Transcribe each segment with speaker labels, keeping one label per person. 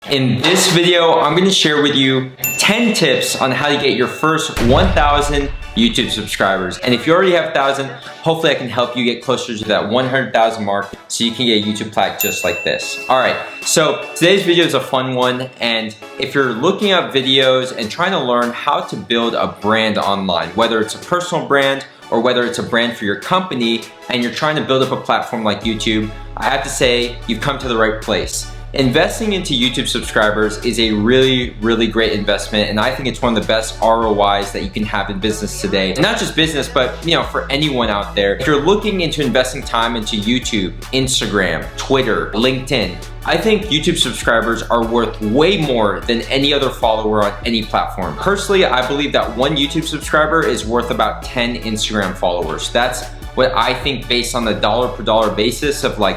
Speaker 1: In this video, I'm going to share with you 10 tips on how to get your first 1,000 YouTube subscribers. And if you already have 1,000, hopefully I can help you get closer to that 100,000 mark so you can get a YouTube plaque just like this. All right, so today's video is a fun one. And if you're looking up videos and trying to learn how to build a brand online, whether it's a personal brand or whether it's a brand for your company, and you're trying to build up a platform like YouTube, I have to say you've come to the right place. Investing into YouTube subscribers is a really great investment, and I think it's one of the best ROIs that you can have in business today. And not just business, but for anyone out there. If you're looking into investing time into YouTube, Instagram, Twitter, LinkedIn, I think YouTube subscribers are worth way more than any other follower on any platform. Personally, I believe that one YouTube subscriber is worth about 10 Instagram followers. That's what I think based on the dollar per dollar basis of one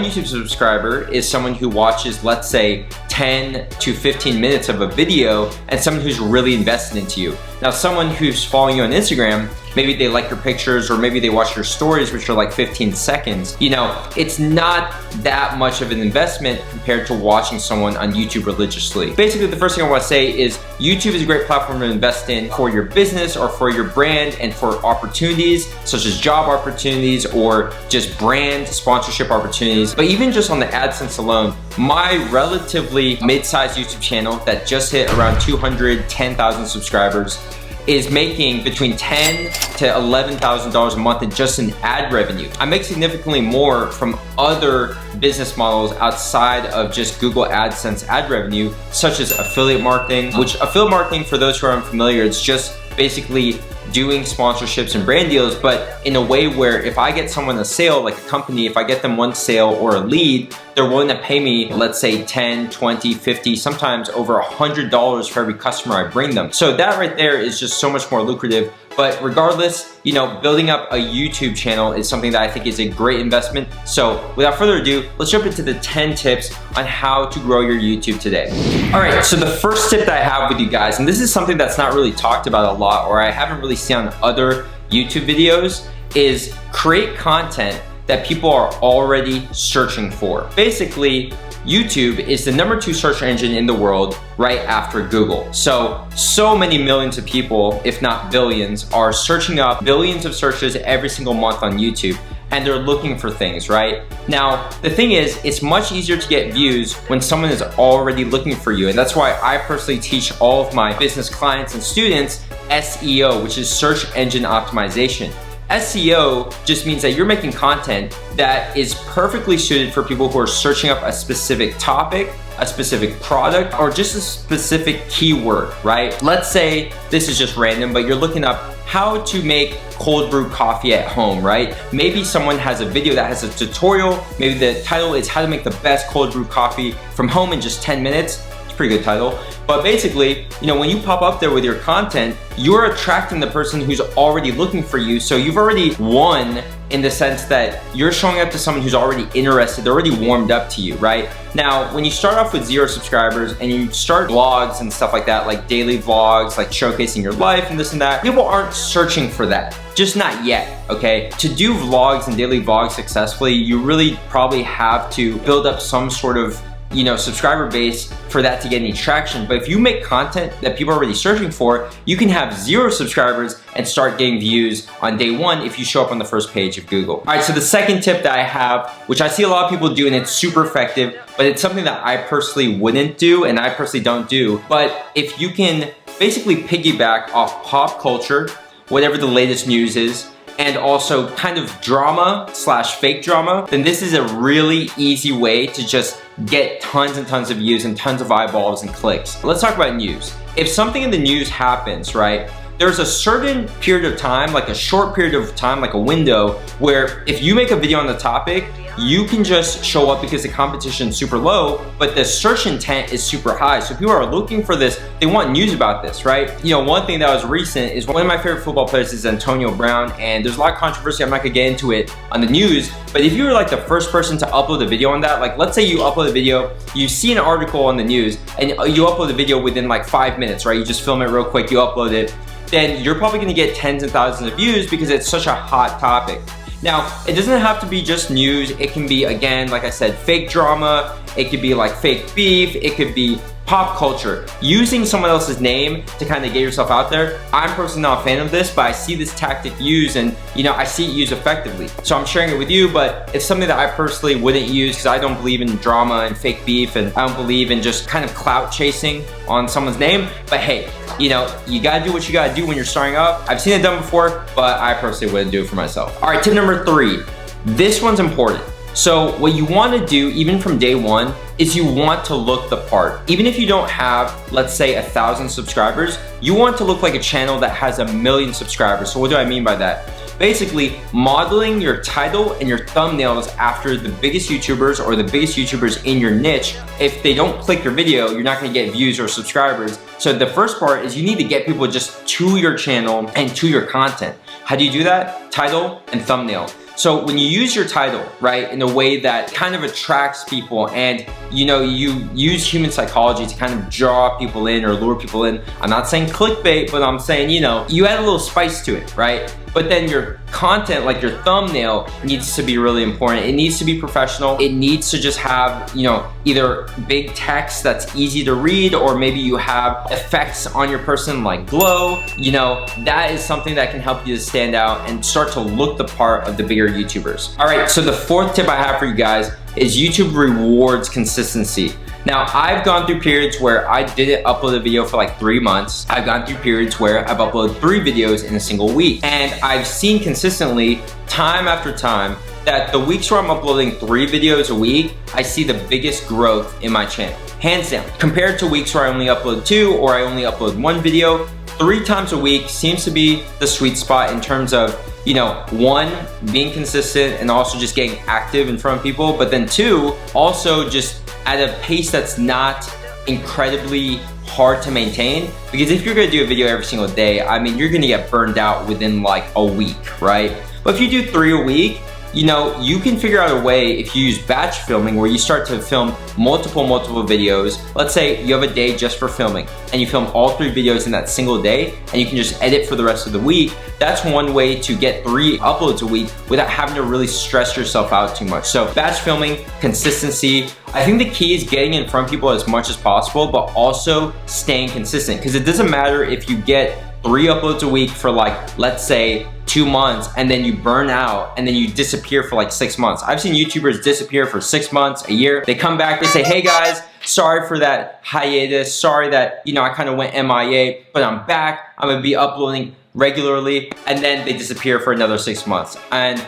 Speaker 1: YouTube subscriber is someone who watches, let's say, 10 to 15 minutes of a video and someone who's really invested into you. Now, someone who's following you on Instagram, maybe they like your pictures or maybe they watch your stories, which are like 15 seconds. It's not that much of an investment compared to watching someone on YouTube religiously. Basically, the first thing I want to say is YouTube is a great platform to invest in for your business or for your brand and for opportunities such as job opportunities or just brand sponsorship opportunities. But even just on the AdSense alone, my relatively mid-sized YouTube channel that just hit around 210,000 subscribers is making between $10,000 to $11,000 a month in just in ad revenue. I make significantly more from other business models outside of just Google AdSense ad revenue, such as affiliate marketing, which affiliate marketing, for those who are unfamiliar, it's just basically doing sponsorships and brand deals, but in a way where if I get someone a sale, like a company, if I get them one sale or a lead, they're willing to pay me, let's say 10, 20, 50, sometimes over $100 for every customer I bring them. So that right there is just so much more lucrative. But regardless, building up a YouTube channel is something that I think is a great investment. So without further ado, let's jump into the 10 tips on how to grow your YouTube today. All right, so the first tip that I have with you guys, and this is something that's not really talked about a lot or I haven't really seen on other YouTube videos, is create content that people are already searching for. Basically, YouTube is the #2 search engine in the world right after Google. So many millions of people, if not billions, are searching up billions of searches every single month on YouTube, and they're looking for things, right? Now, the thing is, it's much easier to get views when someone is already looking for you, and that's why I personally teach all of my business clients and students SEO, which is search engine optimization. SEO just means that you're making content that is perfectly suited for people who are searching up a specific topic, a specific product, or just a specific keyword, right? Let's say this is just random, but you're looking up how to make cold brew coffee at home, right? Maybe someone has a video that has a tutorial. Maybe the title is how to make the best cold brew coffee from home in just 10 minutes. Pretty good title. But basically, when you pop up there with your content, you're attracting the person who's already looking for you. So you've already won in the sense that you're showing up to someone who's already interested, they're already warmed up to you, right? Now, when you start off with 0 subscribers and you start vlogs and stuff like that, like daily vlogs, like showcasing your life and this and that, people aren't searching for that. Just not yet, okay? To do vlogs and daily vlogs successfully, you really probably have to build up some sort of subscriber base for that to get any traction. But if you make content that people are already searching for, you can have 0 subscribers and start getting views on day 1 if you show up on the first page of Google. All right, so the second tip that I have, which I see a lot of people do and it's super effective, but it's something that I personally wouldn't do and I personally don't do. But if you can basically piggyback off pop culture, whatever the latest news is, and also kind of drama / fake drama, then this is a really easy way to just get tons and tons of views and tons of eyeballs and clicks. Let's talk about news. If something in the news happens, right, there's a certain period of time, like a short period of time, like a window, where if you make a video on the topic, you can just show up because the competition is super low, but the search intent is super high. So people are looking for this, they want news about this, right? One thing that was recent is one of my favorite football players is Antonio Brown, and there's a lot of controversy, I'm not gonna get into it on the news, but if you were like the first person to upload a video on that, like let's say you upload a video, you see an article on the news, and you upload the video within like 5 minutes, right? You just film it real quick, you upload it, then you're probably gonna get tens of thousands of views because it's such a hot topic. Now, it doesn't have to be just news. It can be, again, like I said, fake drama. It could be like fake beef. It could be pop culture. Using someone else's name to kind of get yourself out there. I'm personally not a fan of this, but I see this tactic used, and I see it used effectively. So I'm sharing it with you, but it's something that I personally wouldn't use because I don't believe in drama and fake beef, and I don't believe in just kind of clout chasing on someone's name. But hey, you gotta do what you gotta do when you're starting up. I've seen it done before, but I personally wouldn't do it for myself. All right, tip number 3. This one's important. So what you want to do, even from day one, is you want to look the part. Even if you don't have, let's say, 1,000 subscribers, you want to look like a channel that has 1 million subscribers. So what do I mean by that? Basically, modeling your title and your thumbnails after the biggest YouTubers or the biggest YouTubers in your niche. If they don't click your video, you're not gonna get views or subscribers. So the first part is you need to get people just to your channel and to your content. How do you do that? Title and thumbnail. So when you use your title, right, in a way that kind of attracts people, and you use human psychology to kind of draw people in or lure people in. I'm not saying clickbait, but I'm saying, you add a little spice to it, right? But then your content, like your thumbnail, needs to be really important. It needs to be professional. It needs to just have, either big text that's easy to read, or maybe you have effects on your person like glow. That is something that can help you to stand out and start to look the part of the bigger YouTubers. All right, so the 4th tip I have for you guys is YouTube rewards consistency. Now, I've gone through periods where I didn't upload a video for like 3 months. I've gone through periods where I've uploaded 3 videos in a single week. And I've seen consistently, time after time, that the weeks where I'm uploading 3 videos a week, I see the biggest growth in my channel. Hands down. Compared to weeks where I only upload 2 or I only upload 1 video, 3 times a week seems to be the sweet spot in terms of, 1, being consistent and also just getting active in front of people, but then 2, also just at a pace that's not incredibly hard to maintain. Because if you're gonna do a video every single day, you're gonna get burned out within like a week, right? But if you do 3 a week, you can figure out a way if you use batch filming where you start to film multiple videos. Let's say you have a day just for filming and you film all 3 videos in that single day and you can just edit for the rest of the week. That's one way to get 3 uploads a week without having to really stress yourself out too much. So batch filming, consistency. I think the key is getting in front of people as much as possible, but also staying consistent, because it doesn't matter if you get 3 uploads a week for like, let's say 2 months, and then you burn out and then you disappear for like 6 months. I've seen YouTubers disappear for 6 months, a year. They come back, they say, hey guys, sorry for that hiatus. Sorry that, I kind of went MIA, but I'm back. I'm gonna be uploading regularly, and then they disappear for another 6 months. And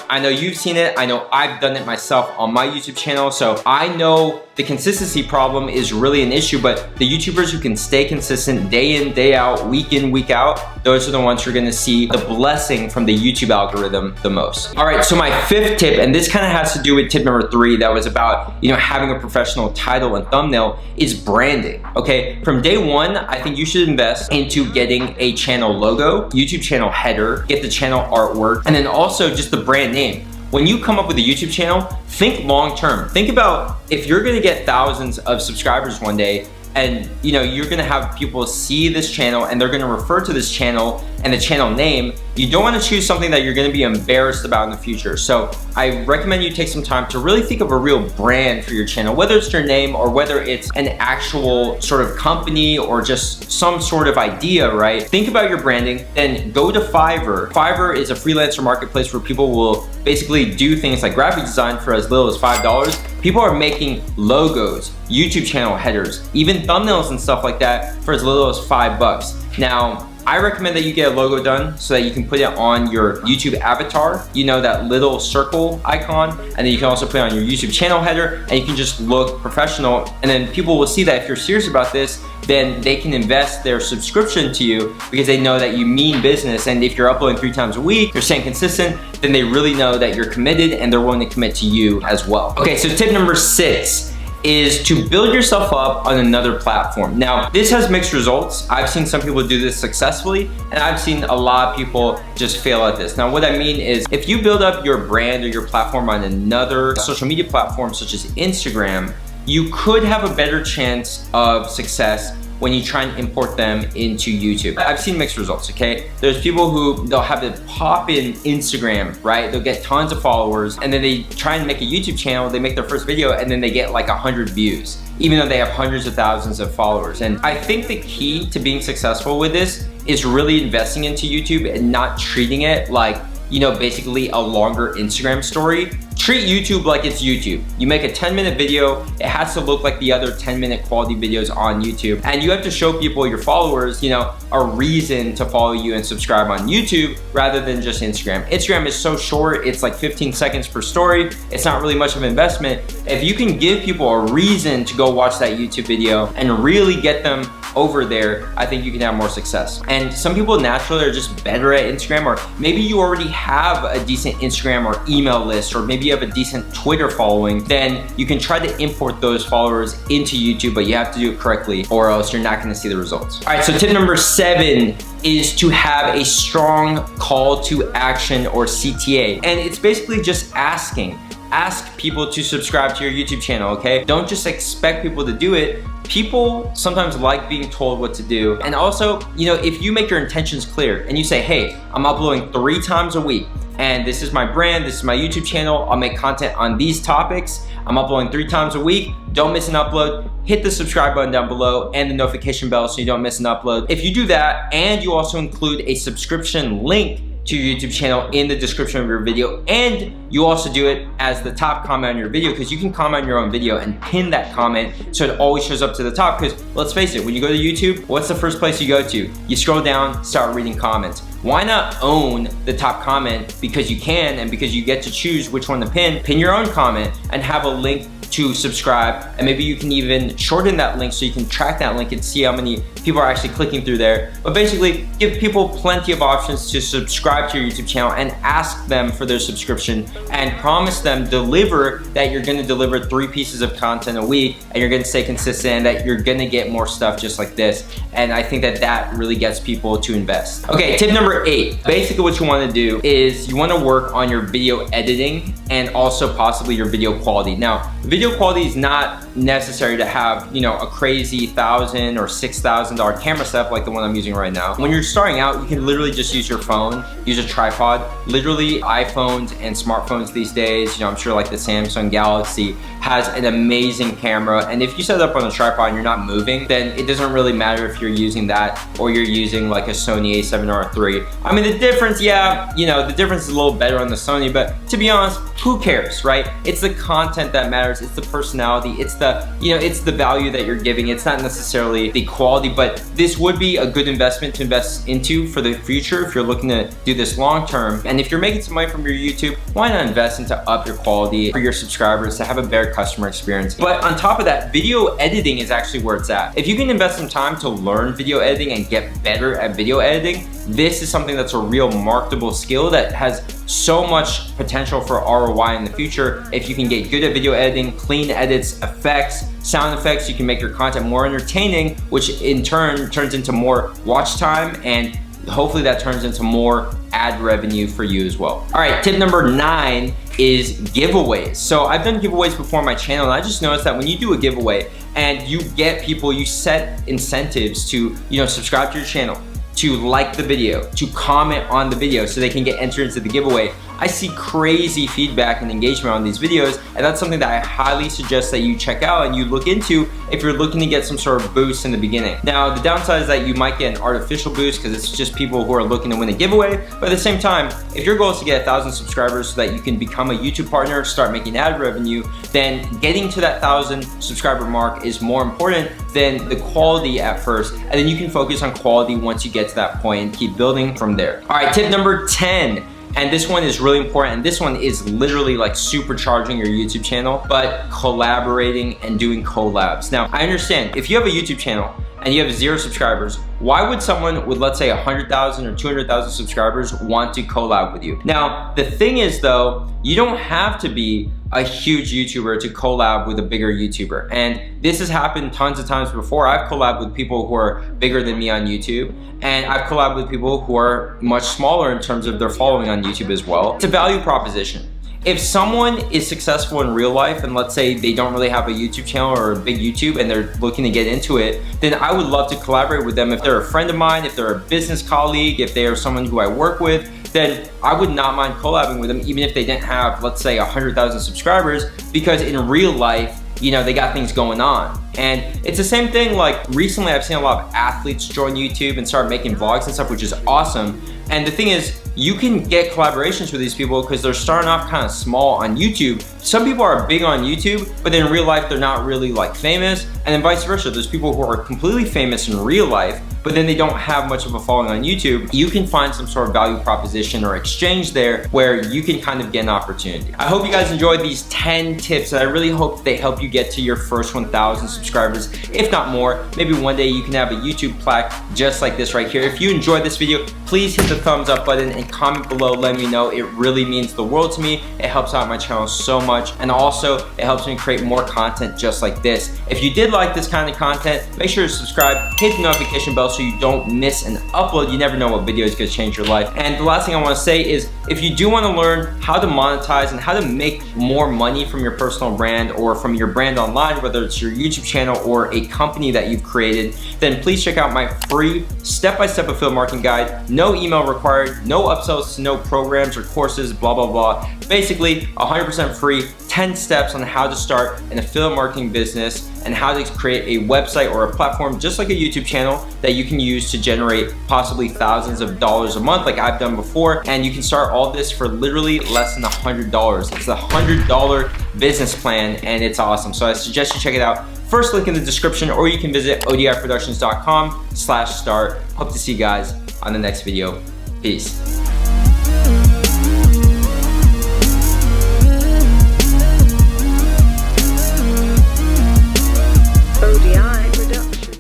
Speaker 1: I know you've seen it. I know I've done it myself on my YouTube channel. So I know the consistency problem is really an issue, but the YouTubers who can stay consistent day in, day out, week in, week out, those are the ones who are gonna see the blessing from the YouTube algorithm the most. All right, so my 5th tip, and this kind of has to do with tip number 3 that was about, having a professional title and thumbnail, is branding, okay? From day 1, I think you should invest into getting a channel logo, YouTube channel header, get the channel artwork, and then also just the brand name. When you come up with a YouTube channel, think long term. Think about if you're gonna get thousands of subscribers one day, and you're gonna have people see this channel and they're gonna refer to this channel and the channel name, you don't wanna choose something that you're gonna be embarrassed about in the future. So I recommend you take some time to really think of a real brand for your channel, whether it's your name or whether it's an actual sort of company or just some sort of idea, right? Think about your branding, then go to Fiverr. Fiverr is a freelancer marketplace where people will basically do things like graphic design for as little as $5. People are making logos, YouTube channel headers, even thumbnails and stuff like that for as little as $5. Now, I recommend that you get a logo done so that you can put it on your YouTube avatar, that little circle icon, and then you can also put it on your YouTube channel header, and you can just look professional. And then people will see that if you're serious about this, then they can invest their subscription to you because they know that you mean business. And if you're uploading 3 times a week, you're staying consistent, then they really know that you're committed and they're willing to commit to you as well. Okay, so tip number 6 is to build yourself up on another platform. Now, this has mixed results. I've seen some people do this successfully, and I've seen a lot of people just fail at this. Now, what I mean is, if you build up your brand or your platform on another social media platform, such as Instagram, you could have a better chance of success when you try and import them into YouTube. I've seen mixed results, okay? There's people who they'll have it pop in Instagram, right? They'll get tons of followers and then they try and make a YouTube channel, they make their first video and then they get like 100 views, even though they have hundreds of thousands of followers. And I think the key to being successful with this is really investing into YouTube and not treating it like, you know, basically a longer Instagram story. Treat YouTube like it's YouTube. You make a 10-minute video, it has to look like the other 10-minute quality videos on YouTube. And you have to show people, your followers, you know, a reason to follow you and subscribe on YouTube rather than just Instagram. Instagram is so short, it's like 15 seconds per story. It's not really much of an investment. If you can give people a reason to go watch that YouTube video and really get them over there, I think you can have more success. And some people naturally are just better at Instagram, or maybe you already have a decent Instagram or email list, or maybe you have a decent Twitter following, then you can try to import those followers into YouTube, but you have to do it correctly or else you're not gonna see the results. All right, so tip number 7 is to have a strong call to action, or CTA. And it's basically just asking. Ask people to subscribe to your YouTube channel, okay? Don't just expect people to do it. People sometimes like being told what to do. And also, you know, if you make your intentions clear and you say, hey, I'm uploading 3 times a week, and this is my brand, this is my YouTube channel, I'll make content on these topics, I'm uploading 3 times a week, don't miss an upload, hit the subscribe button down below and the notification bell so you don't miss an upload. If you do that and you also include a subscription link to your YouTube channel in the description of your video, and you also do it as the top comment on your video, because you can comment on your own video and pin that comment so it always shows up to the top. Because let's face it, when you go to YouTube, what's the first place you go to? You scroll down, start reading comments. Why not own the top comment? Because you can, and because you get to choose which one to pin your own comment and have a link to subscribe, and maybe you can even shorten that link so you can track that link and see how many people are actually clicking through there. But basically, give people plenty of options to subscribe to your YouTube channel and ask them for their subscription, and promise them, deliver that you're gonna deliver 3 pieces of content a week, and you're gonna stay consistent, and that you're gonna get more stuff just like this. And I think that that really gets people to invest. Okay, tip number 8. Basically what you wanna do is you wanna work on your video editing and also possibly your video quality. Now, video quality is not necessary to have, you know, a crazy $1,000 or $6,000 camera setup like the one I'm using right now. When you're starting out, you can literally just use your phone, use a tripod. Literally, iPhones and smartphones these days, you know, I'm sure like the Samsung Galaxy has an amazing camera. And if you set it up on a tripod and you're not moving, then it doesn't really matter if you're using that or you're using like a Sony a7R III. I mean, the difference, yeah, you know, the difference is a little better on the Sony, but to be honest, who cares, right? It's the content that matters. It's the personality. It's the, you know, it's the value that you're giving. It's not necessarily the quality, but this would be a good investment to invest into for the future if you're looking to do this long term. And if you're making some money from your YouTube, why not invest into up your quality for your subscribers to have a better customer experience? But on top of that, video editing is actually where it's at. If you can invest some time to learn video editing and get better at video editing, this is something that's a real marketable skill that has so much potential for ROI in the future. If you can get good at video editing, clean edits, effects, sound effects, you can make your content more entertaining, which in turn turns into more watch time, and hopefully that turns into more ad revenue for you as well. All right, tip number 9 is giveaways. So I've done giveaways before on my channel, and I just noticed that when you do a giveaway and you get people, you set incentives to, you know, subscribe to your channel, to like the video, to comment on the video so they can get entered into the giveaway. I see crazy feedback and engagement on these videos, and that's something that I highly suggest that you check out and you look into if you're looking to get some sort of boost in the beginning. Now, the downside is that you might get an artificial boost because it's just people who are looking to win a giveaway, but at the same time, if your goal is to get 1,000 subscribers so that you can become a YouTube partner, start making ad revenue, then getting to that 1,000 subscriber mark is more important than the quality at first, and then you can focus on quality once you get to that point and keep building from there. All right, tip number 10. And this one is really important, and this one is literally like supercharging your YouTube channel, but collaborating and doing collabs. Now, I understand if you have a YouTube channel and you have 0 subscribers, why would someone with, let's say, 100,000 or 200,000 subscribers want to collab with you? Now, the thing is though, you don't have to be a huge YouTuber to collab with a bigger YouTuber. And this has happened tons of times before. I've collabed with people who are bigger than me on YouTube, and I've collabed with people who are much smaller in terms of their following on YouTube as well. It's a value proposition. if someone is successful in real life and let's say they don't really have a YouTube channel or a big YouTube and they're looking to get into it, then I would love to collaborate with them. If they're a friend of mine, if they're a business colleague, if they are someone who I work with, then I would not mind collabing with them even if they didn't have, let's say, 100,000 subscribers, because in real life, you know, they got things going on. And it's the same thing, like recently I've seen a lot of athletes join YouTube and start making vlogs and stuff, which is awesome. And the thing is, you can get collaborations with these people because they're starting off kind of small on YouTube. Some people are big on YouTube, but then in real life, they're not really like famous. And then vice versa, there's people who are completely famous in real life, but then they don't have much of a following on YouTube. You can find some sort of value proposition or exchange there where you can kind of get an opportunity. I hope you guys enjoyed these 10 tips, and I really hope they help you get to your first 1,000 subscribers, if not more. Maybe one day you can have a YouTube plaque just like this right here. If you enjoyed this video, please hit the thumbs up button and comment below, let me know. It really means the world to me. It helps out my channel so much, and also it helps me create more content just like this. If you did like this kind of content, make sure to subscribe, hit the notification bell so you don't miss an upload. You never know what video is going to change your life. And the last thing I want to say is, if you do want to learn how to monetize and how to make more money from your personal brand or from your brand online, whether it's your YouTube channel or a company that you've created, then please check out my free step-by-step affiliate marketing guide. No email required, no upsells, no programs or courses, blah, blah, blah. Basically, 100% free, 10 steps on how to start an affiliate marketing business and how to create a website or a platform just like a YouTube channel that you can use to generate possibly thousands of dollars a month like I've done before. And you can start all this for literally less than $100. It's a $100 business plan and it's awesome. So I suggest you check it out. First link in the description, or you can visit odiproductions.com/start. Hope to see you guys on the next video. Peace.